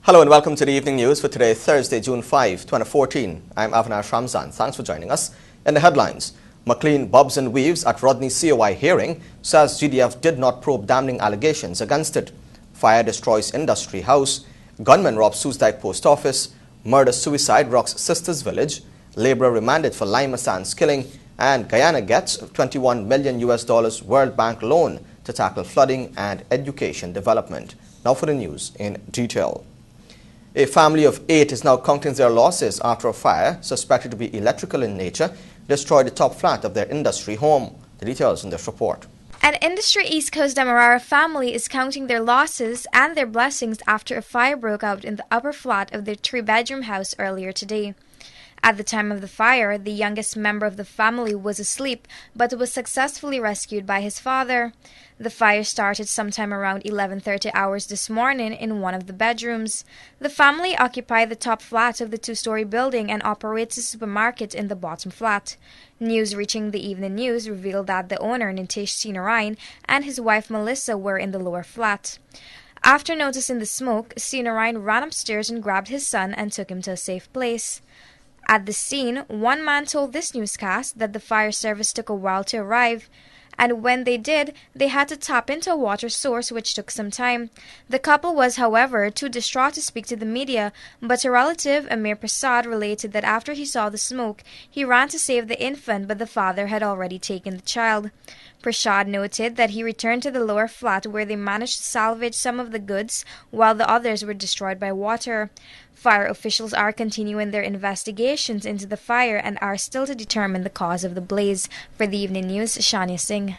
Hello and welcome to the Evening News for today, Thursday, June 5, 2014. I'm Avinash Ramzan. Thanks for joining us. In the headlines, McLean bobs and weaves at Rodney COI hearing, says GDF did not probe damning allegations against it. Fire destroys industry house. Gunman robs Susdyke post office. Murder-suicide rocks Sisters Village. Labourer remanded for Lima Sands killing. And Guyana gets $21 million World Bank loan to tackle flooding and education development. Now for the news in detail. A family of 8 is now counting their losses after a fire, suspected to be electrical in nature, destroyed the top flat of their industry home. The details in this report. An Industry East Coast Demerara family is counting their losses and their blessings after a fire broke out in the upper flat of their 3-bedroom house earlier today. At the time of the fire, the youngest member of the family was asleep but was successfully rescued by his father. The fire started sometime around 11:30 hours this morning in one of the bedrooms. The family occupied the top flat of the 2-story building and operates a supermarket in the bottom flat. News reaching the Evening News revealed that the owner, Nitesh Sinarayan, and his wife Melissa were in the lower flat. After noticing the smoke, Sinarayan ran upstairs and grabbed his son and took him to a safe place. At the scene, one man told this newscast that the fire service took a while to arrive, and when they did, they had to tap into a water source, which took some time. The couple was, however, too distraught to speak to the media, but a relative, Amir Prasad, related that after he saw the smoke, he ran to save the infant, but the father had already taken the child. Prasad noted that he returned to the lower flat where they managed to salvage some of the goods while the others were destroyed by water. Fire officials are continuing their investigations into the fire and are still to determine the cause of the blaze. For the Evening News, Shania Singh.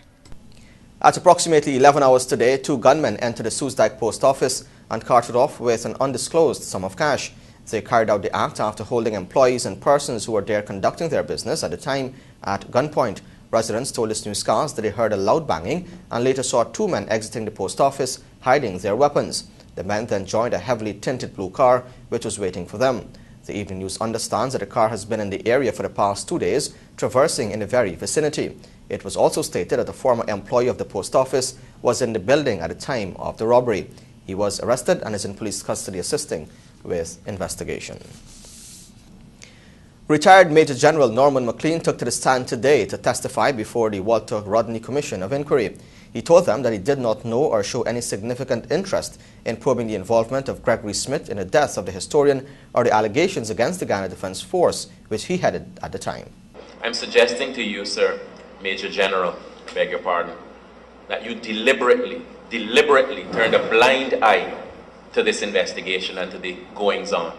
At approximately 11 hours today, 2 gunmen entered the Susdyke post office and carted off with an undisclosed sum of cash. They carried out the act after holding employees and persons who were there conducting their business at the time at gunpoint. Residents told this newscast that they heard a loud banging and later saw 2 men exiting the post office, hiding their weapons. The men then joined a heavily tinted blue car which was waiting for them. The Evening News understands that the car has been in the area for the past 2 days, traversing in the very vicinity. It was also stated that the former employee of the post office was in the building at the time of the robbery. He was arrested and is in police custody assisting with investigation. Retired Major General Norman McLean took to the stand today to testify before the Walter Rodney Commission of Inquiry. He told them that he did not know or show any significant interest in probing the involvement of Gregory Smith in the death of the historian or the allegations against the Guyana Defence Force, which he headed at the time. I'm suggesting to you, sir, Major General, beg your pardon, that you deliberately turned a blind eye to this investigation and to the goings-on.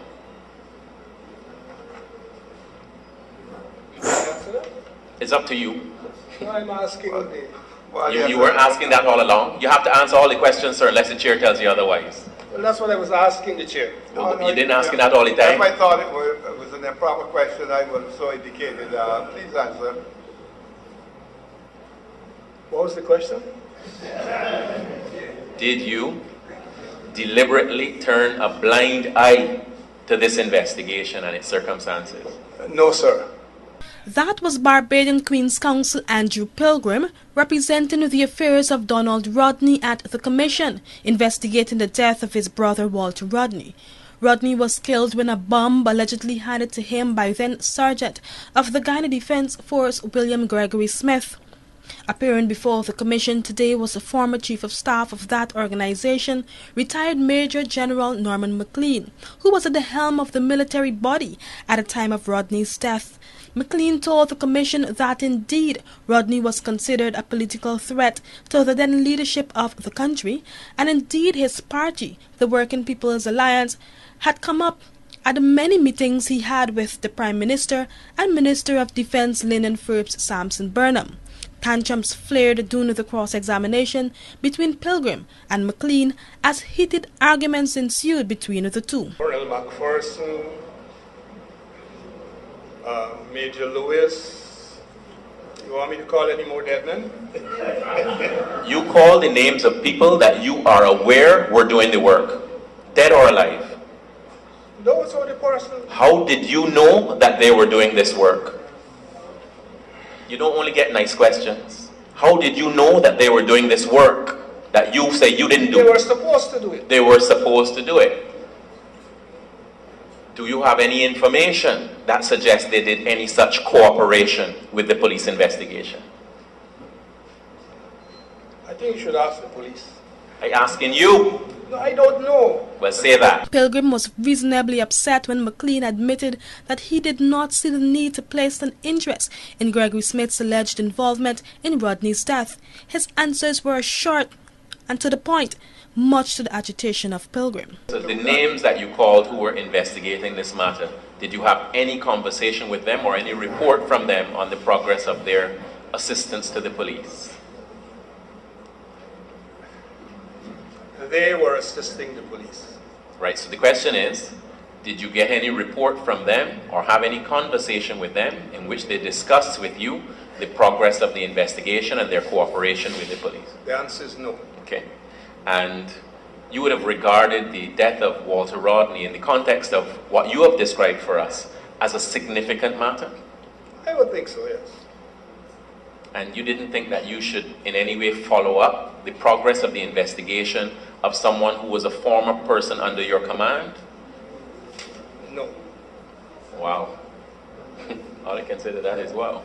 It's up to you. I'm asking You were asking that all along. You have to answer all the questions, sir, unless the chair tells you otherwise. Well, that's what I was asking the chair. You didn't ask that all the time? If I thought it was an improper question, I would have so indicated. Please answer. What was the question? Did you deliberately turn a blind eye to this investigation and its circumstances? No, sir. That was Barbadian Queen's Counsel Andrew Pilgrim representing the affairs of Donald Rodney at the Commission, investigating the death of his brother Walter Rodney. Rodney was killed when a bomb allegedly handed to him by then Sergeant of the Guyana Defence Force William Gregory Smith. Appearing before the Commission today was the former Chief of Staff of that organization, retired Major General Norman McLean, who was at the helm of the military body at the time of Rodney's death. McLean told the Commission that indeed Rodney was considered a political threat to the then leadership of the country, and indeed his party, the Working People's Alliance, had come up at the many meetings he had with the Prime Minister and Minister of Defence Lyndon Forbes Sampson Burnham. Tantrums flared during the cross-examination between Pilgrim and McLean as heated arguments ensued between the two. Colonel McPherson, Major Lewis, you want me to call any more dead men? You call the names of people that you are aware were doing the work, dead or alive. Those are the persons. How did you know that they were doing this work? You don't only get nice questions. How did you know that they were doing this work that you say you didn't do? They were supposed to do it. They were supposed to do it. Do you have any information that suggests they did any such cooperation with the police investigation? I think you should ask the police. I'm asking you. No, I don't know. Well, say that. Pilgrim was reasonably upset when McLean admitted that he did not see the need to place an interest in Gregory Smith's alleged involvement in Rodney's death. His answers were short and to the point, much to the agitation of Pilgrim. So the names that you called who were investigating this matter, did you have any conversation with them or any report from them on the progress of their assistance to the police? They were assisting the police. Right, so the question is, did you get any report from them or have any conversation with them in which they discussed with you the progress of the investigation and their cooperation with the police? The answer is no. Okay. And you would have regarded the death of Walter Rodney in the context of what you have described for us as a significant matter? I would think so, yes. And you didn't think that you should in any way follow up the progress of the investigation of someone who was a former person under your command? No. Wow. All I can say to that is wow.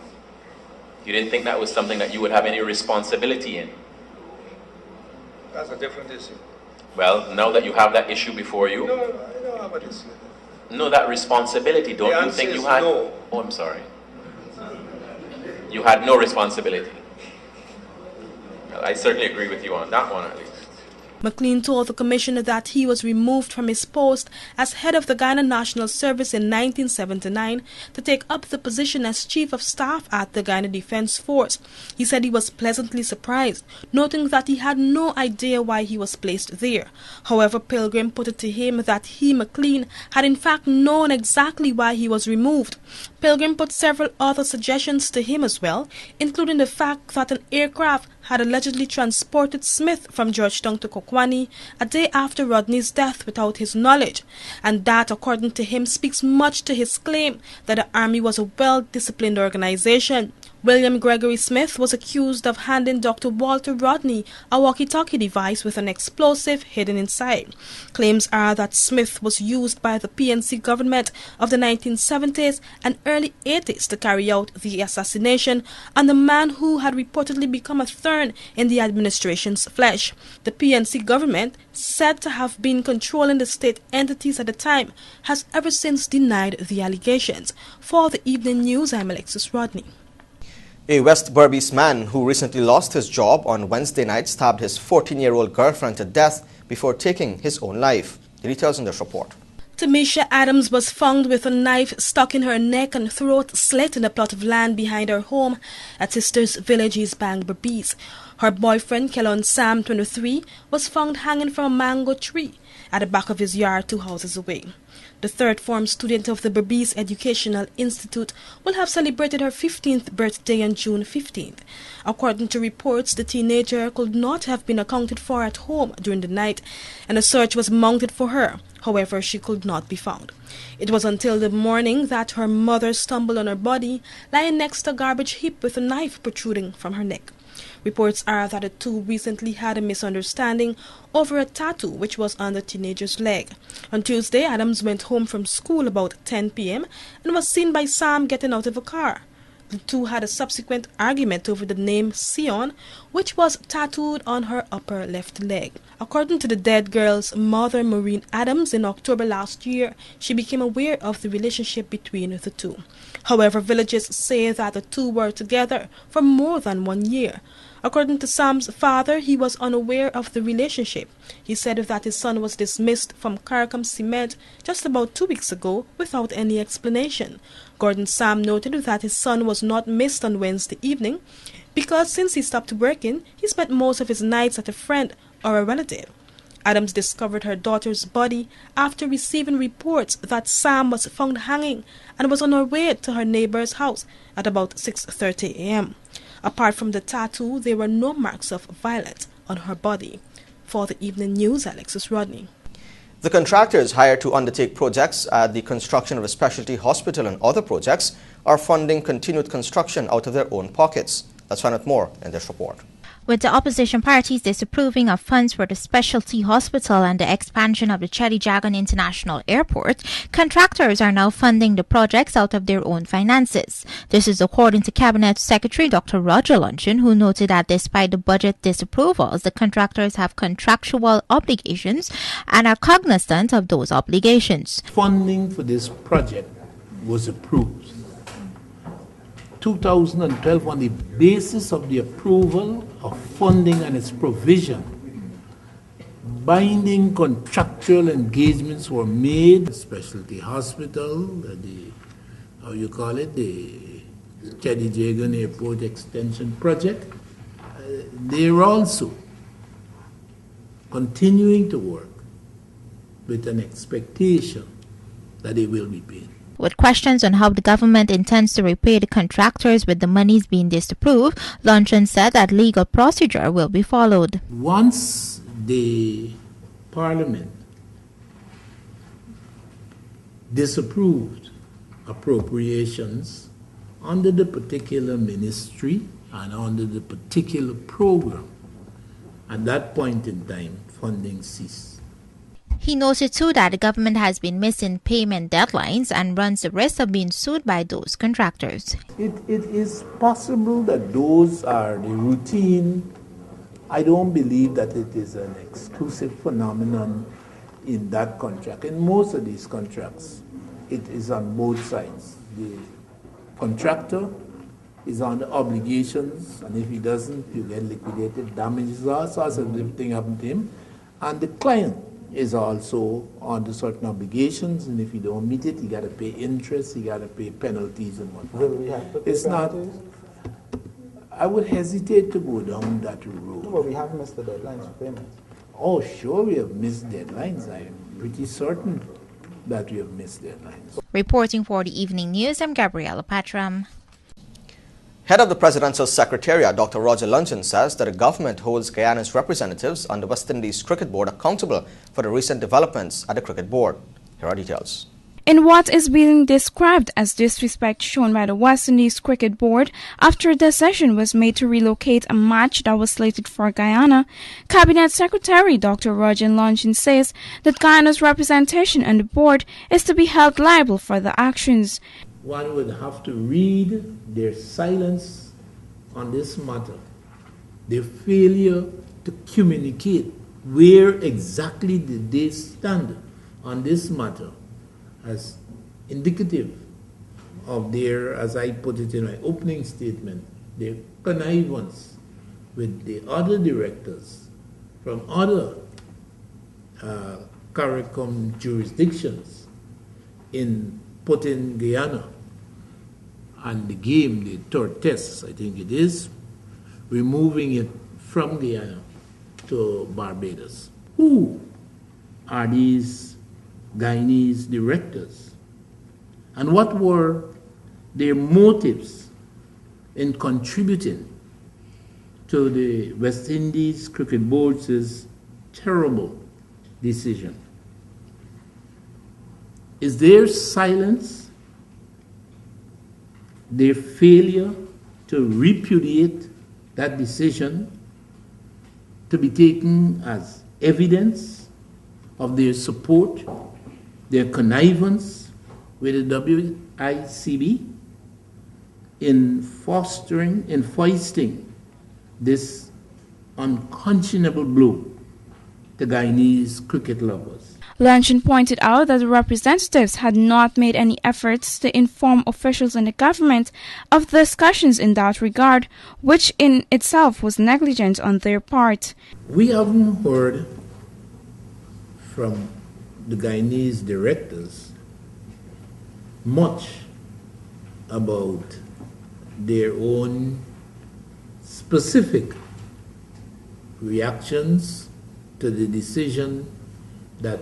You didn't think that was something that you would have any responsibility in? That's a different issue. Well, now that you have that issue before you... No, I don't have an issue. No, that responsibility, don't you think you had? No. Oh, I'm sorry. You had no responsibility. Well, I certainly agree with you on that one, at least. McLean told the commissioner that he was removed from his post as head of the Guyana National Service in 1979 to take up the position as Chief of Staff at the Guyana Defense Force. He said he was pleasantly surprised, noting that he had no idea why he was placed there. However, Pilgrim put it to him that he, McLean, had in fact known exactly why he was removed. Pilgrim put several other suggestions to him as well, including the fact that an aircraft had allegedly transported Smith from Georgetown to Kokwani a day after Rodney's death without his knowledge, and that, according to him, speaks much to his claim that the Army was a well-disciplined organization. William Gregory Smith was accused of handing Dr. Walter Rodney a walkie-talkie device with an explosive hidden inside. Claims are that Smith was used by the PNC government of the 1970s and early 80s to carry out the assassination on the man who had reportedly become a thorn in the administration's flesh. The PNC government, said to have been controlling the state entities at the time, has ever since denied the allegations. For the Evening News, I'm Alexis Rodney. A West Berbice man who recently lost his job on Wednesday night stabbed his 14-year-old girlfriend to death before taking his own life. The details in this report. Tamisha Adams was found with a knife stuck in her neck and throat slit in a plot of land behind her home at Sisters Village, East Bank, Berbice. Her boyfriend, Kellon Sam, 23, was found hanging from a mango tree at the back of his yard 2 houses away. The third-form student of the Berbice Educational Institute will have celebrated her 15th birthday on June 15th. According to reports, the teenager could not have been accounted for at home during the night, and a search was mounted for her. However, she could not be found. It was until the morning that her mother stumbled on her body, lying next to a garbage heap with a knife protruding from her neck. Reports are that the two recently had a misunderstanding over a tattoo which was on the teenager's leg. On Tuesday, Adams went home from school about 10 p.m. and was seen by Sam getting out of a car. The two had a subsequent argument over the name Sion, which was tattooed on her upper left leg. According to the dead girl's mother, Maureen Adams, in October last year, she became aware of the relationship between the two. However, villagers say that the two were together for more than 1 year. According to Sam's father, he was unaware of the relationship. He said that his son was dismissed from Carcom Cement just about 2 weeks ago without any explanation. Gordon Sam noted that his son was not missed on Wednesday evening because since he stopped working, he spent most of his nights at a friend or a relative. Adams discovered her daughter's body after receiving reports that Sam was found hanging and was on her way to her neighbor's house at about 6:30 a.m. Apart from the tattoo, there were no marks of violence on her body. For the Evening News, Alexis Rodney. The contractors hired to undertake projects at the construction of a specialty hospital and other projects are funding continued construction out of their own pockets. Let's find out more in this report. With the opposition parties disapproving of funds for the specialty hospital and the expansion of the Cheddi Jagan International Airport, contractors are now funding the projects out of their own finances. This is according to Cabinet Secretary Dr. Roger Luncheon, who noted that despite the budget disapprovals, the contractors have contractual obligations and are cognizant of those obligations. Funding for this project was approved 2012 on the basis of the approval of funding and its provision. Binding contractual engagements were made. The specialty hospital, the Cheddi Jagan Airport Extension Project. They're also continuing to work with an expectation that they will be paid. With questions on how the government intends to repay the contractors with the monies being disapproved, Luncheon said that legal procedure will be followed. Once the Parliament disapproved appropriations under the particular ministry and under the particular program, at that point in time, funding ceased. He noted too that the government has been missing payment deadlines and runs the risk of being sued by those contractors. It is possible that those are the routine. I don't believe that it is an exclusive phenomenon in that contract. In most of these contracts, it is on both sides. The contractor is under obligations, and if he doesn't, you get liquidated damages, all sorts of different things happen to him. And the client is also under certain obligations, and if you don't meet it, you got to pay interest, you got to pay penalties and whatnot. Will we have to pay it's penalties? Not. I would hesitate to go down that road. No, but we have missed the deadlines for payment. Oh, sure, we have missed deadlines. I am pretty certain that we have missed deadlines. Reporting for the Evening News, I'm Gabriela Patram. Head of the Presidential Secretariat, Dr. Roger Luncheon, says that the government holds Guyana's representatives on the West Indies Cricket Board accountable for the recent developments at the Cricket Board. Here are details. In what is being described as disrespect shown by the West Indies Cricket Board after a decision was made to relocate a match that was slated for Guyana, Cabinet Secretary Dr. Roger Luncheon says that Guyana's representation on the board is to be held liable for the actions. One would have to read their silence on this matter, their failure to communicate where exactly did they stand on this matter as indicative of their, as I put it in my opening statement, their connivance with the other directors from other CARICOM jurisdictions in putting Guyana and the game, the third test, I think it is, removing it from Guyana to Barbados. Who are these Guyanese directors? And what were their motives in contributing to the West Indies Cricket Board's terrible decision? Is their silence, their failure to repudiate that decision, to be taken as evidence of their support, their connivance with the WICB in foisting this unconscionable blow to Guyanese cricket lovers? Luncheon pointed out that the representatives had not made any efforts to inform officials in the government of the discussions in that regard, which in itself was negligent on their part. We haven't heard from the Guyanese directors much about their own specific reactions to the decision that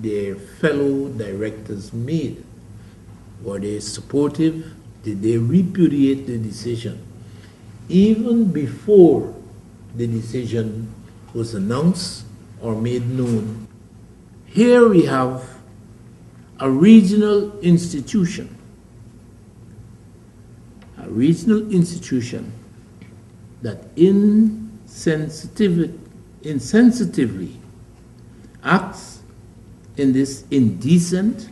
their fellow directors made. Were they supportive? Did they repudiate the decision? Even before the decision was announced or made known, here we have a regional institution that insensitively acts in this indecent,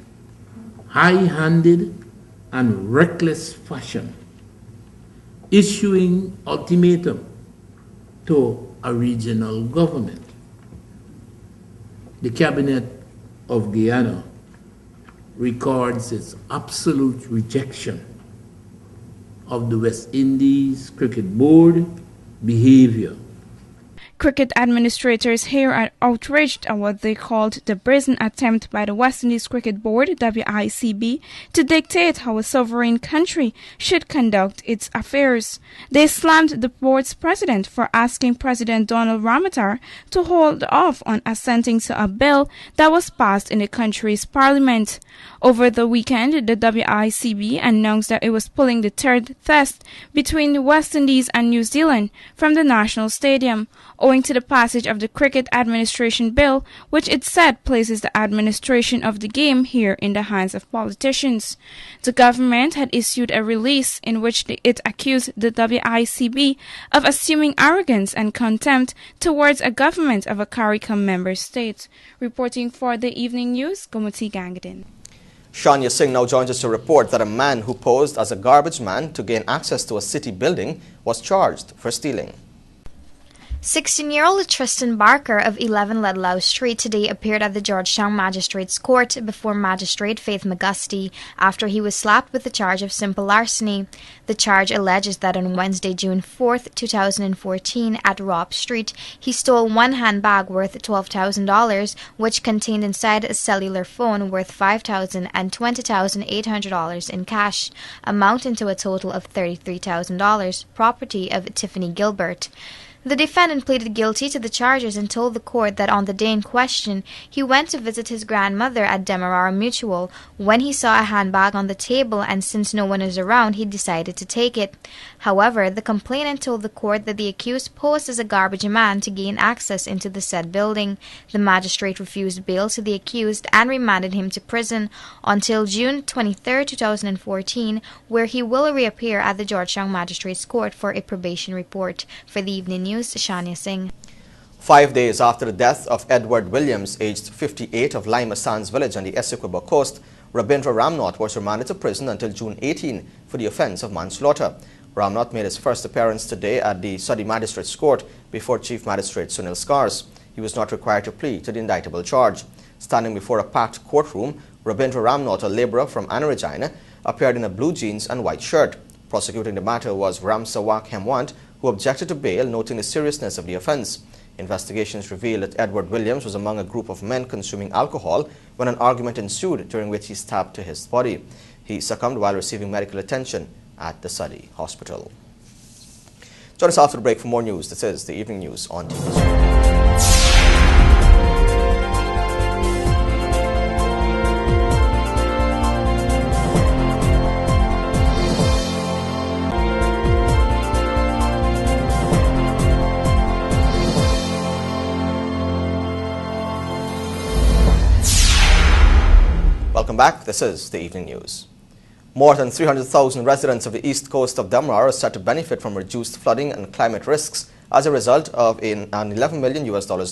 high-handed, and reckless fashion, issuing ultimatum to a regional government. The Cabinet of Guyana records its absolute rejection of the West Indies Cricket Board behavior. Cricket administrators here are outraged at what they called the brazen attempt by the West Indies Cricket Board, WICB, to dictate how a sovereign country should conduct its affairs. They slammed the board's president for asking President Donald Ramotar to hold off on assenting to a bill that was passed in the country's parliament. Over the weekend, the WICB announced that it was pulling the third test between the West Indies and New Zealand from the National Stadium, owing to the passage of the Cricket Administration Bill, which it said places the administration of the game here in the hands of politicians. The government had issued a release in which it accused the WICB of assuming arrogance and contempt towards a government of a CARICOM member state. Reporting for the Evening News, Gomati Gangadin. Shania Singh now joins us to report that a man who posed as a garbage man to gain access to a city building was charged for stealing. 16-year-old Tristan Barker of 11 Ledlow Street today appeared at the Georgetown Magistrates Court before Magistrate Faith McGusty after he was slapped with the charge of simple larceny. The charge alleges that on Wednesday, June 4, 2014, at Robb Street, he stole one handbag worth $12,000, which contained inside a cellular phone worth $5,000 and $20,800 in cash, amounting to a total of $33,000, property of Tiffany Gilbert. The defendant pleaded guilty to the charges and told the court that on the day in question, he went to visit his grandmother at Demerara Mutual when he saw a handbag on the table, and since no one was around, he decided to take it. However, the complainant told the court that the accused posed as a garbage man to gain access into the said building. The magistrate refused bail to the accused and remanded him to prison until June 23, 2014, where he will reappear at the Georgetown Magistrates Court for a probation report. For the Evening News, Shania Singh. 5 days after the death of Edward Williams, aged 58, of Lima Sands village on the Essequibo coast, Rabindra Ramnath was remanded to prison until June 18 for the offence of manslaughter. Ramnath made his first appearance today at the Sodhi Magistrates Court before Chief Magistrate Sunil Scars. He was not required to plead to the indictable charge. Standing before a packed courtroom, Rabindra Ramnath, a labourer from Anna Regina, appeared in a blue jeans and white shirt. Prosecuting the matter was Ram Sawak Hemwant, who objected to bail, noting the seriousness of the offence. Investigations revealed that Edward Williams was among a group of men consuming alcohol when an argument ensued, during which he stabbed to his body. He succumbed while receiving medical attention at the Sodhi Hospital. Join us after the break for more news. This is the Evening News on TV. Welcome back. This is the Evening News. More than 300,000 residents of the east coast of Demerara are set to benefit from reduced flooding and climate risks as a result of an $11 million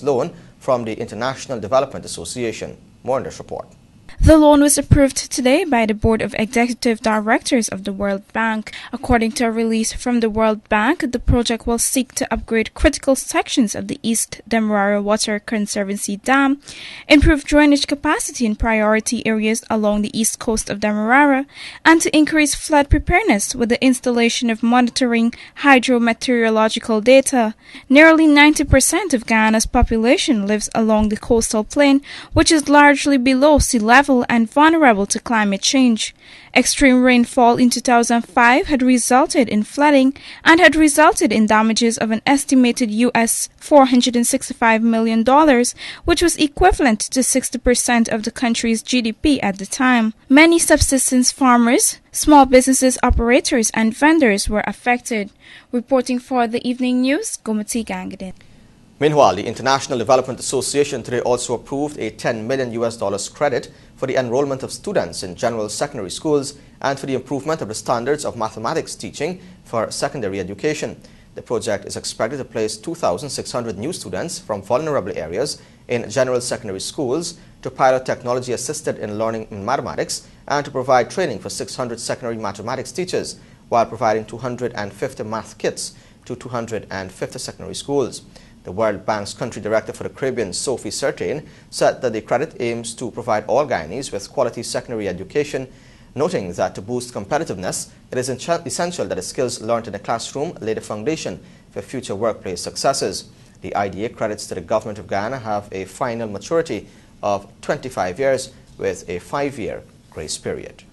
loan from the International Development Association. More in this report. The loan was approved today by the Board of Executive Directors of the World Bank. According to a release from the World Bank, the project will seek to upgrade critical sections of the East Demerara Water Conservancy Dam, improve drainage capacity in priority areas along the east coast of Demerara, and to increase flood preparedness with the installation of monitoring hydrometeorological data. Nearly 90% of Guyana's population lives along the coastal plain, which is largely below sea level and vulnerable to climate change. Extreme rainfall in 2005 had resulted in flooding and had resulted in damages of an estimated US $465 million, which was equivalent to 60% of the country's GDP at the time. Many subsistence farmers, small businesses operators, and vendors were affected. Reporting for the Evening News, Gomati Gangadin. Meanwhile, the International Development Association today also approved a $10 million credit for the enrollment of students in general secondary schools and for the improvement of the standards of mathematics teaching for secondary education. The project is expected to place 2,600 new students from vulnerable areas in general secondary schools to pilot technology-assisted in learning in mathematics and to provide training for 600 secondary mathematics teachers while providing 250 math kits to 250 secondary schools. The World Bank's country director for the Caribbean, Sophie Sertain, said that the credit aims to provide all Guyanese with quality secondary education, noting that to boost competitiveness, it is essential that the skills learned in the classroom lay the foundation for future workplace successes. The IDA credits to the government of Guyana have a final maturity of 25 years with a 5-year grace period.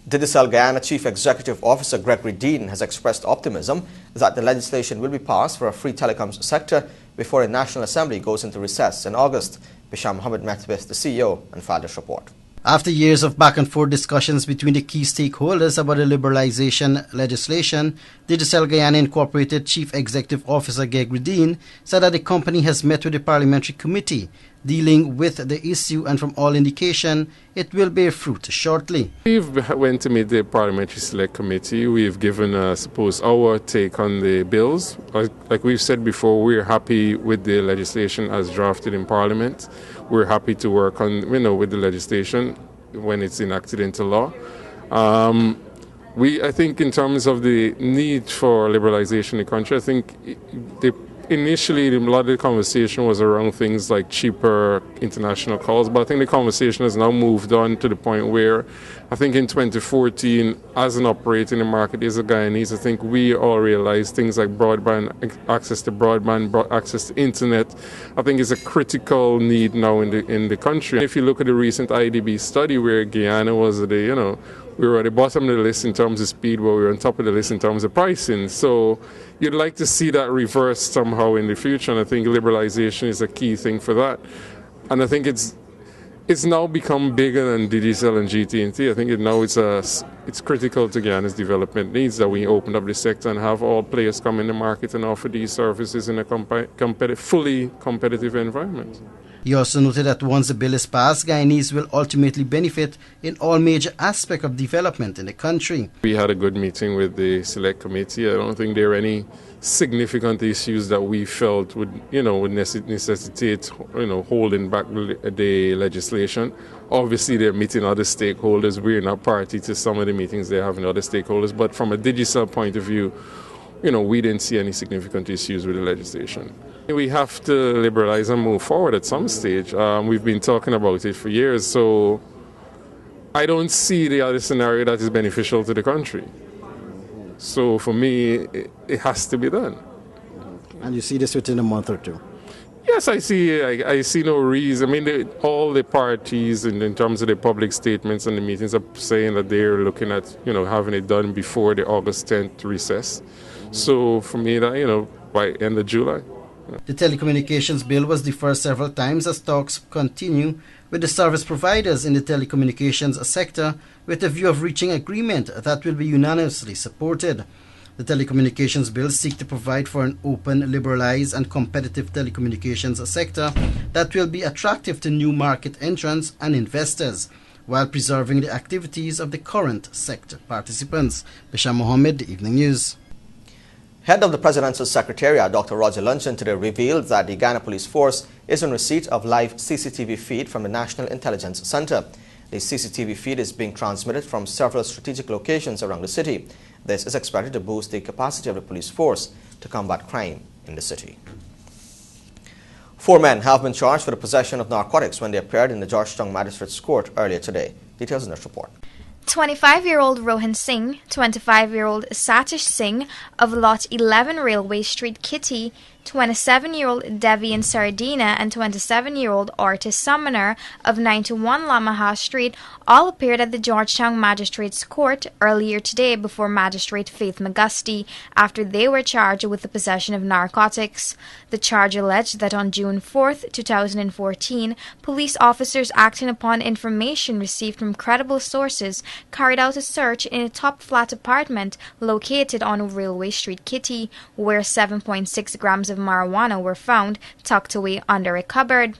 Digicel Guyana Chief Executive Officer Gregory Dean has expressed optimism that the legislation will be passed for a free telecoms sector before the National Assembly goes into recess in August. Bisham Mohammed met with the CEO and filed this report. After years of back-and-forth discussions between the key stakeholders about the liberalization legislation, Digicel Guyana Incorporated Chief Executive Officer Gregory Dean said that the company has met with the parliamentary committee dealing with the issue, and from all indication, it will bear fruit shortly. We've went to meet the Parliamentary Select Committee. We've given, our take on the bills. Like we've said before, we're happy with the legislation as drafted in Parliament. We're happy to work on, with the legislation when it's enacted into law. I think in terms of the need for liberalization in the country, I think initially a lot of the conversation was around things like cheaper international calls, but I think the conversation has now moved on to the point where I think in 2014, as an operator in the market as a Guyanese, I think we all realize things like broadband, access to broadband, access to internet, I think is a critical need now in the country. If you look at the recent IDB study where Guyana was we were at the bottom of the list in terms of speed, but we were on top of the list in terms of pricing. So you'd like to see that reversed somehow in the future, and I think liberalization is a key thing for that. And I think it's now become bigger than Digicel and GT&T. I think it's critical to Guyana's development needs that we open up the sector and have all players come in the market and offer these services in a fully competitive environment. He also noted that once the bill is passed, Guyanese will ultimately benefit in all major aspects of development in the country. We had a good meeting with the Select Committee. I don't think there are any significant issues that we felt would necessitate, holding back the legislation. Obviously, they're meeting other stakeholders. We're not party to some of the meetings they're having other stakeholders. But from a Digicel point of view, we didn't see any significant issues with the legislation. We have to liberalize and move forward at some stage. We've been talking about it for years, so I don't see the other scenario that is beneficial to the country. So for me, it has to be done. And you see this within a month or two? Yes, I see no reason. All the parties in terms of the public statements and the meetings are saying that they're looking at, having it done before the August 10th recess. So for me, by end of July. The telecommunications bill was deferred several times as talks continue with the service providers in the telecommunications sector with a view of reaching agreement that will be unanimously supported. The telecommunications bill seeks to provide for an open, liberalized and competitive telecommunications sector that will be attractive to new market entrants and investors while preserving the activities of the current sector participants. Bisham Mohammed, The Evening News. Head of the Presidential Secretariat, Dr. Roger Luncheon, today revealed that the Guyana Police Force is in receipt of live CCTV feed from the National Intelligence Center. The CCTV feed is being transmitted from several strategic locations around the city. This is expected to boost the capacity of the police force to combat crime in the city. 4 men have been charged for the possession of narcotics when they appeared in the Georgetown Magistrates Court earlier today. Details in this report. 25-year-old Rohan Singh, 25-year-old Satish Singh of Lot 11 Railway Street, Kitty, 27-year-old Devian Sardina and 27-year-old Ortiz Summoner of 91 Lamaha Street all appeared at the Georgetown Magistrates Court earlier today before Magistrate Faith McGusty after they were charged with the possession of narcotics. The charge alleged that on June 4, 2014, police officers acting upon information received from credible sources carried out a search in a top-flat apartment located on Railway Street, Kitty, where 7.6 grams of marijuana were found tucked away under a cupboard.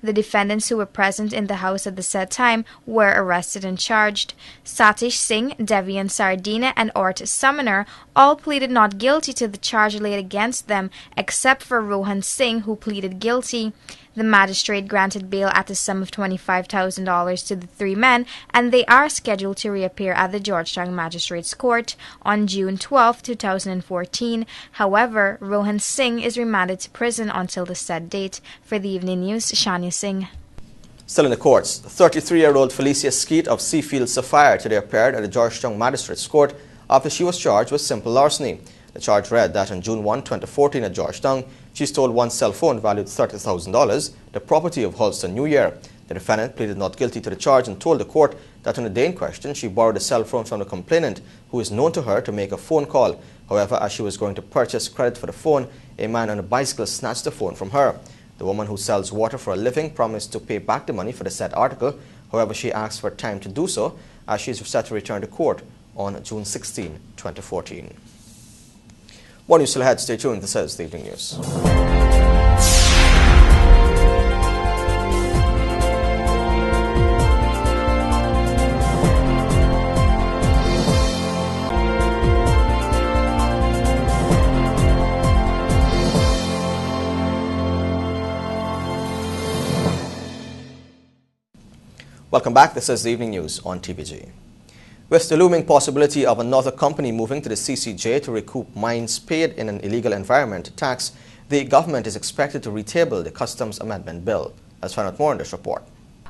The defendants who were present in the house at the said time were arrested and charged. Satish Singh, Devian Sardina, and Ort Summoner all pleaded not guilty to the charge laid against them, except for Rohan Singh, who pleaded guilty. The magistrate granted bail at a sum of $25,000 to the three men, and they are scheduled to reappear at the Georgetown Magistrates Court on June 12, 2014. However, Rohan Singh is remanded to prison until the said date. For the Evening News, Shania Singh. Still in the courts, 33-year-old Felicia Skeet of Seafield Sapphire today appeared at the Georgetown Magistrates Court after she was charged with simple larceny. The charge read that on June 1, 2014 at Georgetown, she stole one cell phone valued $30,000, the property of Holston New Year. The defendant pleaded not guilty to the charge and told the court that on the day in question, she borrowed a cell phone from the complainant, who is known to her to make a phone call. However, as she was going to purchase credit for the phone, a man on a bicycle snatched the phone from her. The woman, who sells water for a living, promised to pay back the money for the said article. However, she asked for time to do so, as she is set to return to court on June 16, 2014. More news still ahead. Stay tuned. This is the Evening News. Welcome back. This is the Evening News on TVG. With the looming possibility of another company moving to the CCJ to recoup mines paid in an illegal environment tax, the government is expected to retable the Customs Amendment Bill. Let's find out more in this report.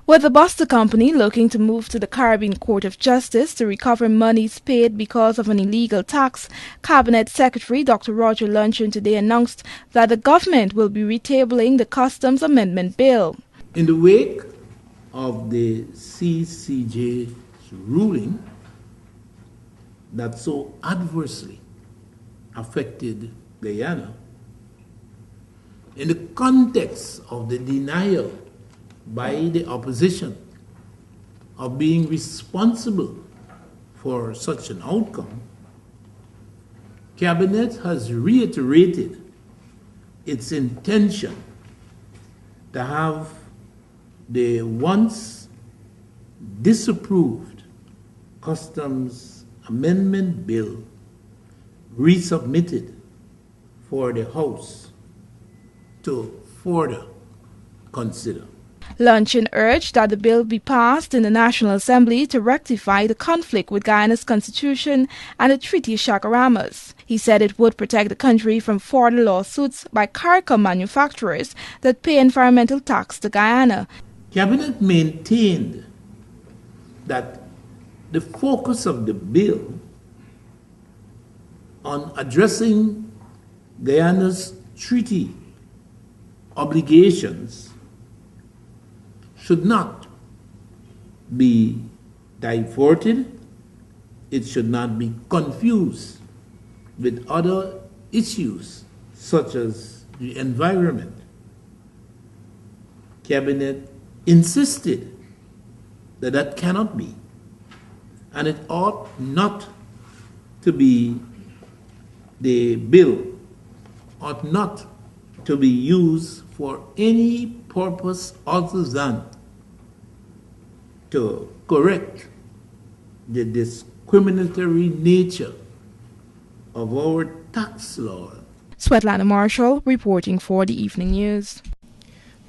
With the Buster Company looking to move to the Caribbean Court of Justice to recover monies paid because of an illegal tax, Cabinet Secretary Dr. Roger Luncheon today announced that the government will be retabling the Customs Amendment Bill. In the wake of the CCJ's ruling that so adversely affected Guyana, in the context of the denial by the opposition of being responsible for such an outcome, Cabinet has reiterated its intention to have the once disapproved Customs Amendment Bill resubmitted for the House to further consider. Luncheon urged that the bill be passed in the National Assembly to rectify the conflict with Guyana's constitution and the Treaty of Chaguaramas. He said it would protect the country from further lawsuits by CARICOM manufacturers that pay environmental tax to Guyana. Cabinet maintained that the focus of the bill on addressing Guyana's treaty obligations should not be diverted, it should not be confused with other issues such as the environment. Cabinet insisted that that cannot be, and it ought not to be, the bill ought not to be used for any purpose other than to correct the discriminatory nature of our tax law. Svetlana Marshall reporting for the Evening News.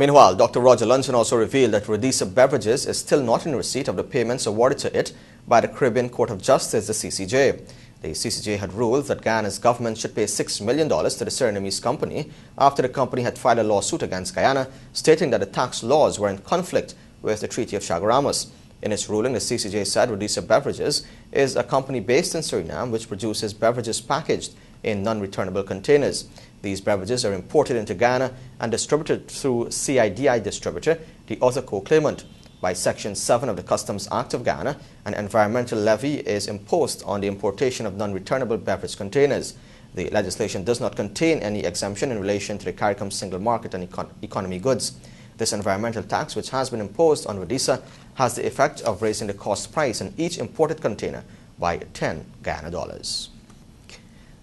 Meanwhile, Dr. Roger Luncheon also revealed that Rhodesia Beverages is still not in receipt of the payments awarded to it by the Caribbean Court of Justice, the CCJ. The CCJ had ruled that Guyana's government should pay $6 million to the Surinamese company after the company had filed a lawsuit against Guyana, stating that the tax laws were in conflict with the Treaty of Chaguaramas. In its ruling, the CCJ said Rhodesia Beverages is a company based in Suriname which produces beverages packaged in non-returnable containers. These beverages are imported into Guyana and distributed through CIDI distributor, the other co-claimant. By Section 7 of the Customs Act of Guyana, an environmental levy is imposed on the importation of non-returnable beverage containers. The legislation does not contain any exemption in relation to the CARICOM single market and economy goods. This environmental tax, which has been imposed on Rhodesia, has the effect of raising the cost price on each imported container by $10 Guyana dollars.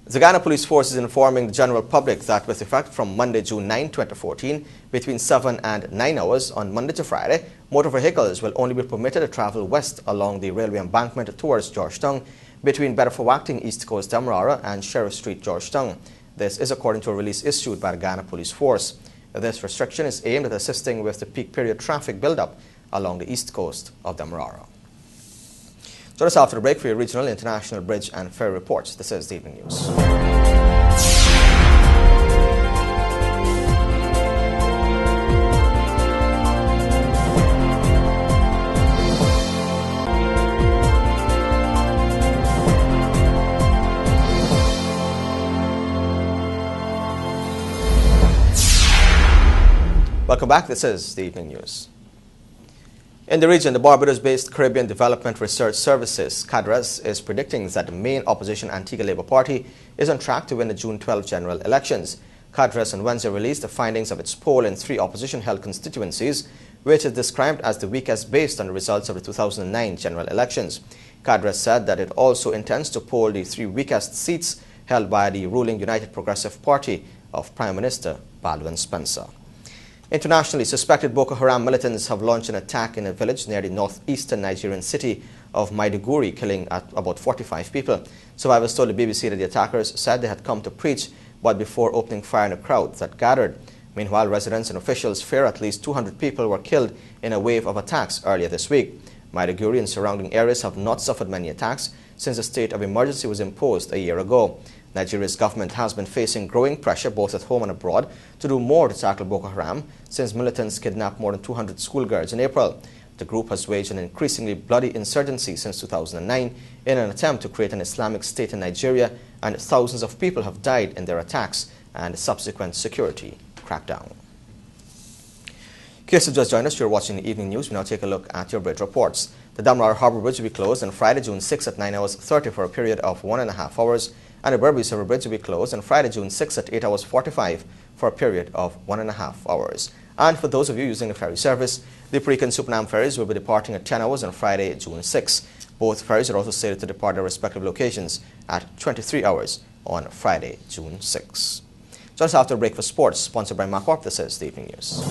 The Guyana Police Force is informing the general public that with effect from Monday, June 9, 2014, between 7 and 9 hours on Monday to Friday, motor vehicles will only be permitted to travel west along the railway embankment towards Georgetown between Bedford-Wacting, East Coast, Demerara and Sheriff Street, Georgetown. This is according to a release issued by the Guyana Police Force. This restriction is aimed at assisting with the peak period traffic build-up along the east coast of Demerara. Join us after the break for your regional, international, bridge and ferry reports. This is the Evening News. Welcome back. This is the Evening News. In the region, the Barbados-based Caribbean Development Research Services, CADRES, is predicting that the main opposition Antigua Labour Party is on track to win the June 12 general elections. CADRES on Wednesday released the findings of its poll in 3 opposition-held constituencies, which is described as the weakest based on the results of the 2009 general elections. CADRES said that it also intends to poll the 3 weakest seats held by the ruling United Progressive Party of Prime Minister Baldwin Spencer. Internationally, suspected Boko Haram militants have launched an attack in a village near the northeastern Nigerian city of Maiduguri, killing about 45 people. Survivors told the BBC that the attackers said they had come to preach, but before opening fire on a crowd that gathered. Meanwhile, residents and officials fear at least 200 people were killed in a wave of attacks earlier this week. Maiduguri and surrounding areas have not suffered many attacks since a state of emergency was imposed a year ago. Nigeria's government has been facing growing pressure both at home and abroad to do more to tackle Boko Haram since militants kidnapped more than 200 schoolgirls in April. The group has waged an increasingly bloody insurgency since 2009 in an attempt to create an Islamic state in Nigeria, and thousands of people have died in their attacks and subsequent security crackdown. In case you just joined us, you're watching the Evening News. We now take a look at your bridge reports. The Demerara Harbour Bridge will be closed on Friday, June 6 at 9 hours 30 for a period of 1.5 hours. And the Berbice River Bridge will be closed on Friday, June 6 at 8 hours 45 for a period of 1.5 hours. And for those of you using the ferry service, the Perique and Supernam ferries will be departing at 10 hours on Friday, June 6. Both ferries are also slated to depart their respective locations at 23 hours on Friday, June 6. Just after a break for sports, sponsored by MacCorp, this is the Evening News.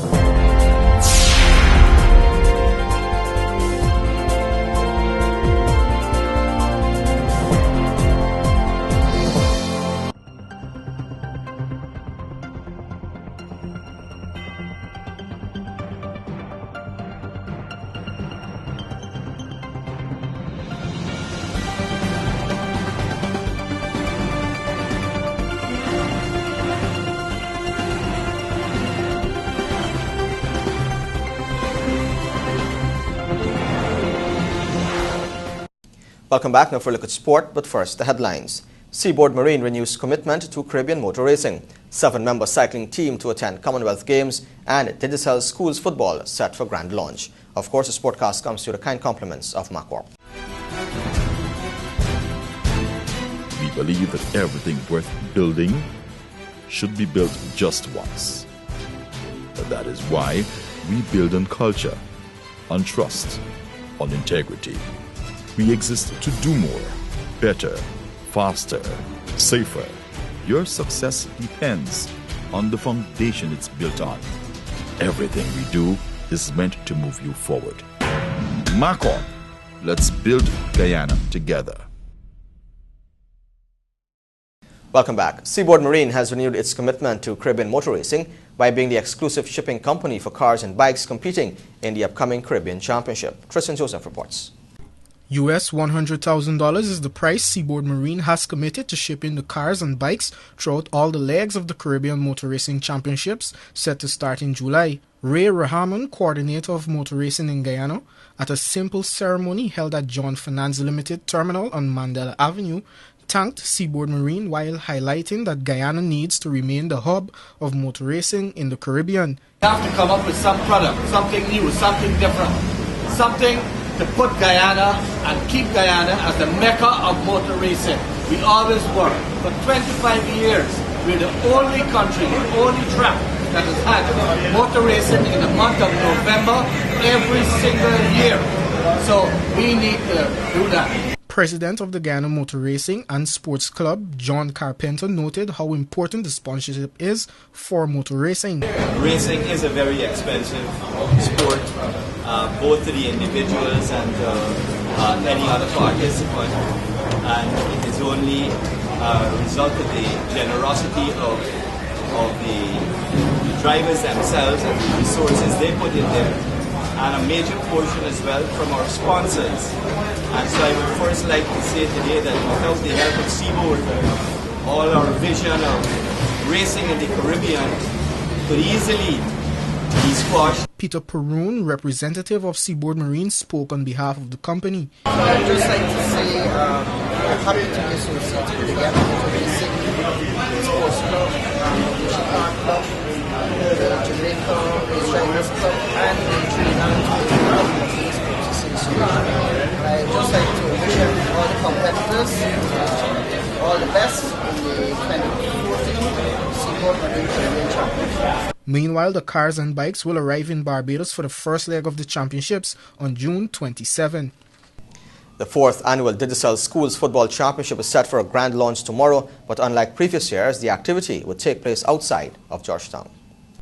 Welcome back. Now for a look at sport, but first the headlines. Seaboard Marine renews commitment to Caribbean motor racing. 7-member cycling team to attend Commonwealth Games, and Digicel Schools football set for grand launch. Of course, the sportcast comes to the kind compliments of MacCorp. We believe that everything worth building should be built just once. But that is why we build on culture, on trust, on integrity. We exist to do more, better, faster, safer. Your success depends on the foundation it's built on. Everything we do is meant to move you forward. MacCorp, let's build Guyana together. Welcome back. Seaboard Marine has renewed its commitment to Caribbean motor racing by being the exclusive shipping company for cars and bikes competing in the upcoming Caribbean Championship. Tristan Joseph reports. US $100,000 is the price Seaboard Marine has committed to shipping the cars and bikes throughout all the legs of the Caribbean Motor Racing Championships set to start in July. Ray Rahaman, coordinator of motor racing in Guyana, at a simple ceremony held at John Finance Limited Terminal on Mandela Avenue, thanked Seaboard Marine while highlighting that Guyana needs to remain the hub of motor racing in the Caribbean. We have to come up with some product, something new, something different, something to put Guyana and keep Guyana as the mecca of motor racing. We always were. For 25 years, we're the only country, the only track that has had motor racing in the month of November every single year. So we need to do that. President of the Guyana Motor Racing and Sports Club, John Carpenter, noted how important the sponsorship is for motor racing. Racing is a very expensive sport, both to the individuals and any other participant, and it is only a result of the generosity of the drivers themselves and the resources they put in there, and a major portion as well from our sponsors. And so I would first like to say today that without the help of Seaboard, all our vision of racing in the Caribbean could easily be squashed. Peter Perun, representative of Seaboard Marine, spoke on behalf of the company. I'd just like to say we're happy to be associated with the Guyana Motor Racing Sports Club, Ocean Park Club, the Jamaica Race Drivers Club, and the Trinidad Sports Association. I'd just like to wish all the competitors all the best in the 2014 Seaboard Marine Caribbean Championship. Meanwhile, the cars and bikes will arrive in Barbados for the first leg of the championships on June 27. The 4th annual Digicel Schools Football Championship is set for a grand launch tomorrow, but unlike previous years, the activity would take place outside of Georgetown.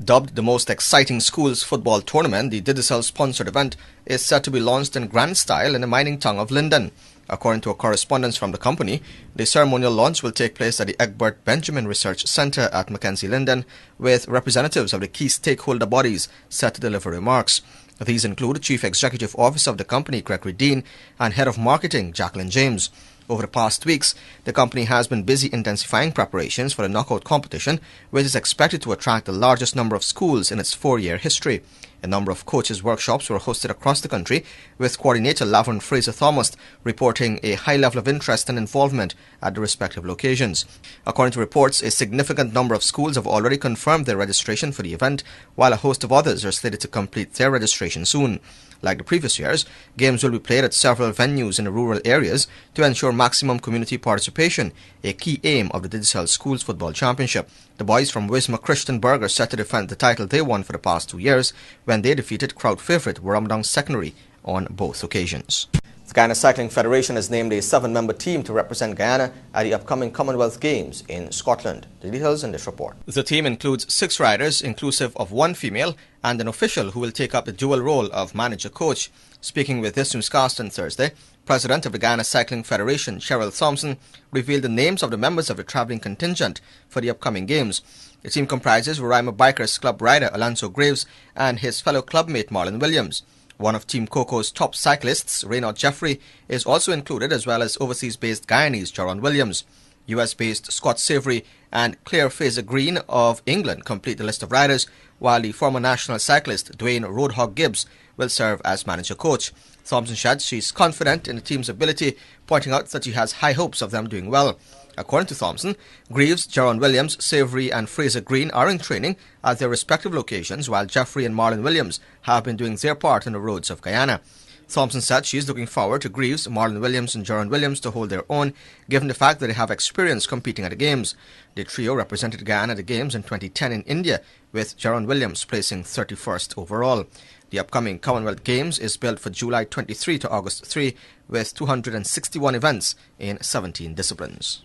Dubbed the most exciting schools football tournament, the Digicel-sponsored event is set to be launched in grand style in the mining town of Linden. According to a correspondence from the company, the ceremonial launch will take place at the Egbert Benjamin Research Centre at Mackenzie Linden, with representatives of the key stakeholder bodies set to deliver remarks. These include Chief Executive Officer of the company, Gregory Dean, and Head of Marketing, Jacqueline James. Over the past weeks, the company has been busy intensifying preparations for the knockout competition, which is expected to attract the largest number of schools in its 4-year history. A number of coaches' workshops were hosted across the country, with coordinator Laverne Fraser-Thomas reporting a high level of interest and involvement at the respective locations. According to reports, a significant number of schools have already confirmed their registration for the event, while a host of others are slated to complete their registration soon. Like the previous years, games will be played at several venues in the rural areas to ensure maximum community participation, a key aim of the Digicel Schools Football Championship. The boys from Wisma Christiansburg are set to defend the title they won for the past 2 years when they defeated crowd favourite Warramdong Secondary on both occasions. The Guyana Cycling Federation has named a 7-member team to represent Guyana at the upcoming Commonwealth Games in Scotland. The details in this report. The team includes 6 riders, inclusive of 1 female, and an official who will take up the dual role of manager-coach. Speaking with This Newscast on Thursday, President of the Guyana Cycling Federation, Cheryl Thompson, revealed the names of the members of the travelling contingent for the upcoming games. The team comprises Roraima Bikers Club rider Alonso Graves and his fellow clubmate Marlon Williams. One of Team Coco's top cyclists, Reynard Jeffrey, is also included, as well as overseas-based Guyanese Jaron Williams. US-based Scott Savory and Claire Fraser-Green of England complete the list of riders, while the former national cyclist Dwayne Roadhog Gibbs will serve as manager-coach. Thompson said she's confident in the team's ability, pointing out that she has high hopes of them doing well. According to Thompson, Greaves, Jaron Williams, Savory and Fraser-Green are in training at their respective locations, while Jeffrey and Marlon Williams have been doing their part on the roads of Guyana. Thompson said she is looking forward to Greaves, Marlon Williams and Jaron Williams to hold their own, given the fact that they have experience competing at the Games. The trio represented Guyana at the Games in 2010 in India, with Jaron Williams placing 31st overall. The upcoming Commonwealth Games is built for July 23 to August 3, with 261 events in 17 disciplines.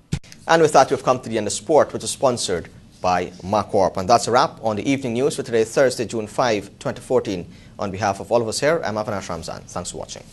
And with that, we've come to the end of sport, which is sponsored by MacCorp. And that's a wrap on the evening news for today, Thursday, June 5, 2014. On behalf of all of us here, I'm Avinash Ramzan. Thanks for watching.